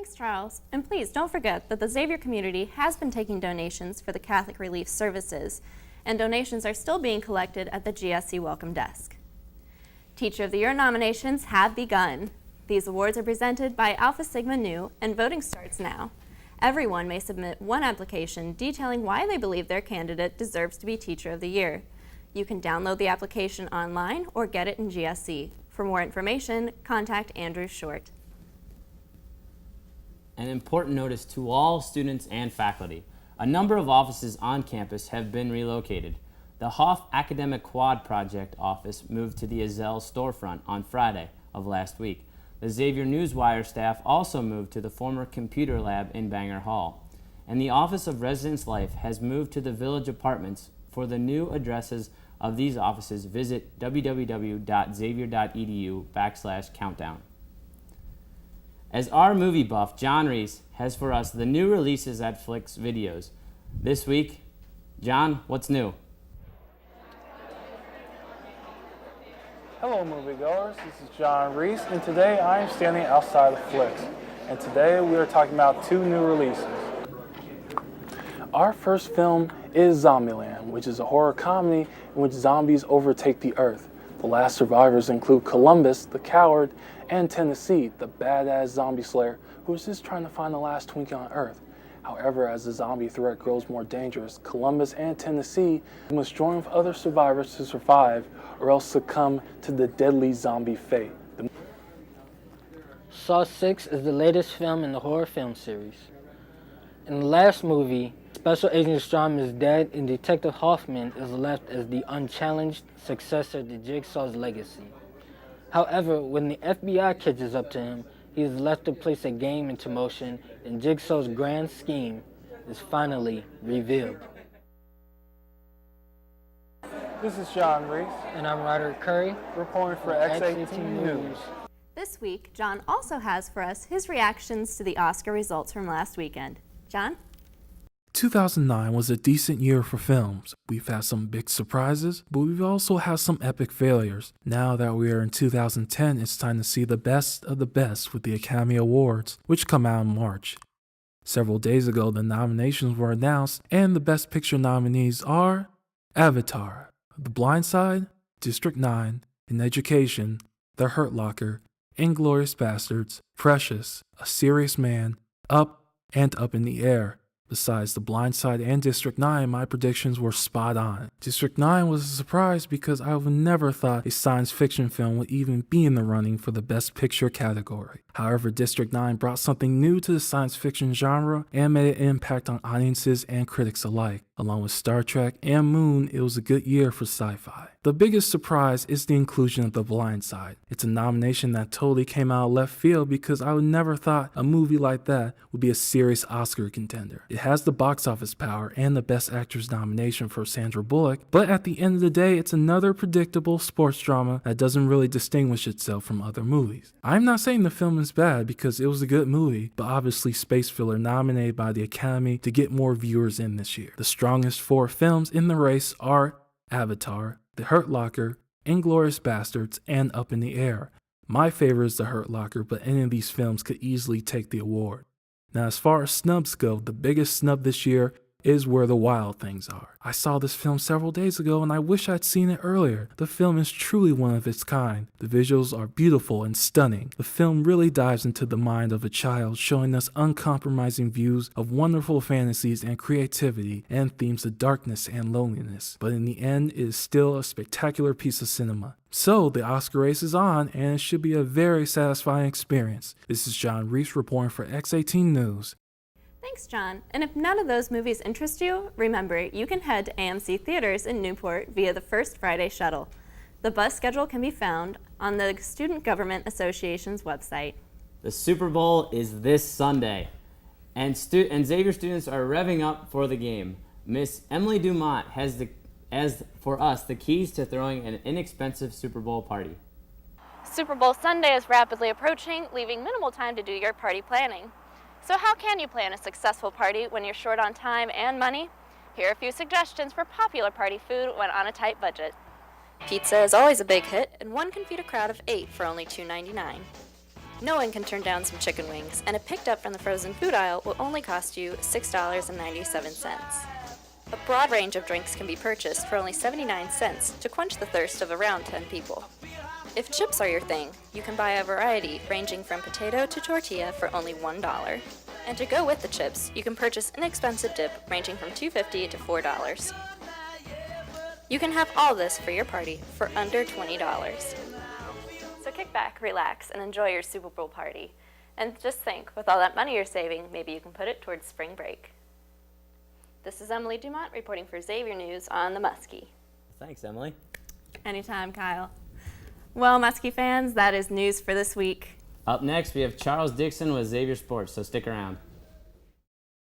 Thanks, Charles. And please don't forget that the Xavier community has been taking donations for the Catholic Relief Services, and donations are still being collected at the GSC Welcome Desk. Teacher of the Year nominations have begun. These awards are presented by Alpha Sigma Nu, and voting starts now. Everyone may submit one application detailing why they believe their candidate deserves to be Teacher of the Year. You can download the application online or get it in GSC. For more information, contact Andrew Short. An important notice to all students and faculty. A number of offices on campus have been relocated. The Hoff Academic Quad Project office moved to the Azelle storefront on Friday of last week. The Xavier Newswire staff also moved to the former computer lab in Banger Hall. And the Office of Residence Life has moved to the Village Apartments. For the new addresses of these offices, visit www.xavier.edu/countdown. As our movie buff, John Reese, has for us the new releases at Flix Videos. This week, John, what's new? Hello moviegoers, this is John Reese, and today I am standing outside of Flix. And today we are talking about two new releases. Our first film is Zombieland, which is a horror comedy in which zombies overtake the earth. The last survivors include Columbus, the coward, and Tennessee, the badass zombie slayer who is just trying to find the last Twinkie on Earth. However, as the zombie threat grows more dangerous, Columbus and Tennessee must join with other survivors to survive or else succumb to the deadly zombie fate. Saw 6 is the latest film in the horror film series. In the last movie, Special Agent Strom is dead and Detective Hoffman is left as the unchallenged successor to Jigsaw's legacy. However, when the FBI catches up to him, he is left to place a game into motion and Jigsaw's grand scheme is finally revealed. This is John Reese. And I'm Ryder Curry, reporting for X18 News. This week, John also has for us his reactions to the Oscar results from last weekend. John? 2009 was a decent year for films. We've had some big surprises, but we've also had some epic failures. Now that we are in 2010, it's time to see the best of the best with the Academy Awards, which come out in March. Several days ago, the nominations were announced, and the Best Picture nominees are Avatar, The Blind Side, District 9, In Education, The Hurt Locker, Inglourious Basterds, Precious, A Serious Man, Up, and Up in the Air. Besides The Blind Side and District 9, my predictions were spot on. District 9 was a surprise because I would never thought a science fiction film would even be in the running for the Best Picture category. However, District 9 brought something new to the science fiction genre and made an impact on audiences and critics alike. Along with Star Trek and Moon, it was a good year for sci-fi. The biggest surprise is the inclusion of The Blind Side. It's a nomination that totally came out of left field because I would never thought a movie like that would be a serious Oscar contender. It has the box office power and the Best Actress nomination for Sandra Bullock, but at the end of the day, it's another predictable sports drama that doesn't really distinguish itself from other movies. I'm not saying the film is bad because it was a good movie, but obviously space filler nominated by the Academy to get more viewers in this year. The strongest 4 films in the race are Avatar, The Hurt Locker, Inglourious Basterds, and Up in the Air. My favorite is The Hurt Locker, but any of these films could easily take the award. Now, as far as snubs go, the biggest snub this year is Where the Wild Things Are. I saw this film several days ago and I wish I'd seen it earlier. The film is truly one of its kind. The visuals are beautiful and stunning. The film really dives into the mind of a child, showing us uncompromising views of wonderful fantasies and creativity and themes of darkness and loneliness. But in the end, it is still a spectacular piece of cinema. So, the Oscar race is on, and it should be a very satisfying experience. This is John Reese reporting for X18 News. Thanks, John. And if none of those movies interest you, remember, you can head to AMC Theaters in Newport via the First Friday shuttle. The bus schedule can be found on the Student Government Association's website. The Super Bowl is this Sunday, and Xavier students are revving up for the game. Miss Emily Dumont has for us the keys to throwing an inexpensive Super Bowl party. Superbowl Sunday is rapidly approaching, leaving minimal time to do your party planning. So how can you plan a successful party when you're short on time and money? Here are a few suggestions for popular party food when on a tight budget. Pizza is always a big hit, and one can feed a crowd of 8 for only $2.99. No one can turn down some chicken wings, and a picked up from the frozen food aisle will only cost you $6.97. A broad range of drinks can be purchased for only 79 cents to quench the thirst of around 10 people. If chips are your thing, you can buy a variety ranging from potato to tortilla for only $1. And to go with the chips, you can purchase inexpensive dip ranging from $2.50 to $4. You can have all this for your party for under $20. So kick back, relax, and enjoy your Super Bowl party. And just think, with all that money you're saving, maybe you can put it towards spring break. This is Emily Dumont reporting for Xavier News on the Muskie. Thanks, Emily. Anytime, Kyle. Well, Muskie fans, that is news for this week. Up next, we have Charles Dixon with Xavier Sports, so stick around.